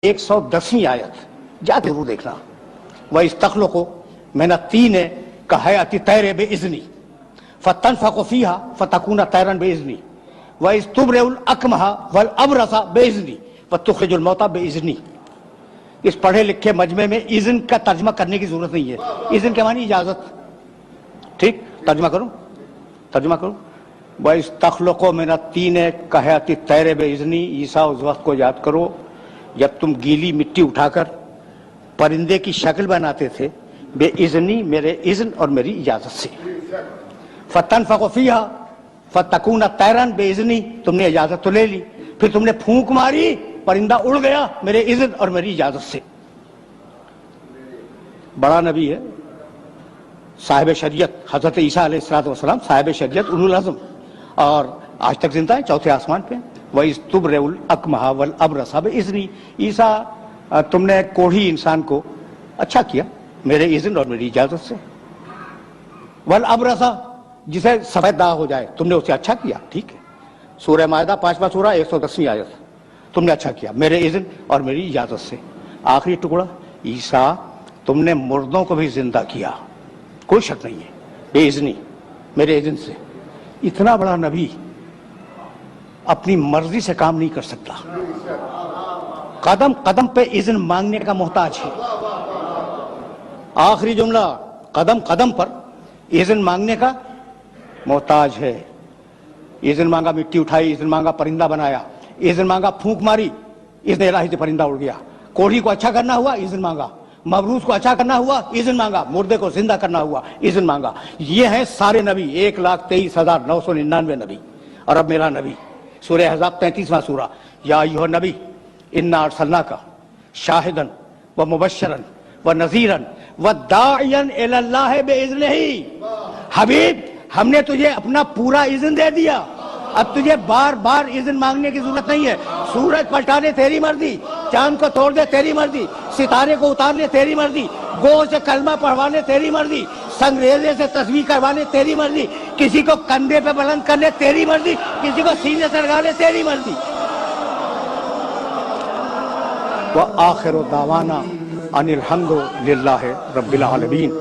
110ویں آیت جا کے ضرور دیکھنا. وَإِذْ تَخْلُقُ مِنَ الطِّينِ كَهَيْئَةِ الطَّيْرِ بِإِذْنِي فَتَنفُخُ فِيهَا فَتَكُونُ طَيْرًا بِإِذْنِي وَإِذْ تُبْرِئُ الْأَكْمَحَ وَالْأَبْرَصَ بِإِذْنِي وَتُخْرِجُ الْمَوْتَى بِإِذْنِي. اس پڑھے لکھے مجمع میں اذن کا ترجمہ کرنے کی ضرورت نہیں ہے. اذن کے معنی اجازت. ٹھیک ترجمہ کروں. وَإِذْ تَخْلُقُ مِنَ الطِّينِ كَهَيْئَةِ الطَّيْرِ بِإِذْنِي. عیسیٰ اس وقت کو یاد کرو جب تم گیلی مٹی اٹھا کر پرندے کی شکل بناتے تھے بے اذنی میرے اذن اور میری اجازت سے. فَتَنفُخُ فِيهَا فَتَكُونُ طَيْرًا بِإِذْنِي. تم نے اجازت تو لے لی, پھر تم نے پھونک ماری, پرندہ اڑ گیا میرے اذن اور میری اجازت سے. بڑا نبی ہے, صاحب شریعت, حضرت عیسیٰ علیہ السلام صاحب شریعت اولو العزم, اور آج تک زندہ ہے, چوتھے آسمان پہ. وَإِذْ تُبْرِئُ الْأَكْمَحَ وَالْأَبْرَصَ بِإِذْنِي. عیسیٰ تم نے کوڑھی انسان کو اچھا کیا میرے اذن اور میری اجازت سے. وَالْأَبْرَصَ جسے سفید داغ ہو جائے تم نے اسے اچھا کیا. ٹھیک ہے, سورہ مائدہ 5واں سورہ 110ویں آیت. تم نے اچھا کیا میرے اذن اور میری اجازت سے. آخری ٹکڑا, عیسیٰ تم نے مردوں کو بھی زندہ کیا, کوئی شک نہیں ہے, بے اذنی میرے اذن سے. اتنا بڑا نبی اپنی مرضی سے کام نہیں کر سکتا, قدم قدم پہ اذن مانگنے کا محتاج ہے. آخری جملہ, قدم قدم پر اذن مانگنے کا محتاج ہے. اذن مانگا مٹی اٹھائی, اذن مانگا پرندہ بنایا, اذن مانگا پھونک ماری, اذن الہی سے پرندہ اڑ گیا. کوڑھی کو اچھا کرنا ہوا, اذن مانگا. مبروس کو اچھا کرنا ہوا, اذن مانگا. مردے کو زندہ کرنا ہوا, اذن مانگا. یہ ہیں سارے نبی, 1,23,999 نبی. اور اب میرا نبی, سورہ احزاب 33واں سورہ. یا ایھا النبی انا ارسلناک شاہدا ومبشرا ونذیرا وداعیا الی اللہ باذنہ. حبیب ہم نے تجھے اپنا پورا اذن دے دیا, اب تجھے بار بار اذن مانگنے کی ضرورت نہیں ہے. سورج پلٹا دے تیری مرضی, چاند کو توڑ دے تیری مرضی, ستارے کو اتار لے تیری مرضی, گو سے کلمہ پڑھوانے تیری مرضی, سنگریزے سے تسبیح کروانے تیری مرضی, کسی کو کندھے پہ بلند کرنے تیری مرضی, کسی کو سینے سے لگانے تیری مرضی. وآخر دعوانا ان الحمد للہ رب العالمین.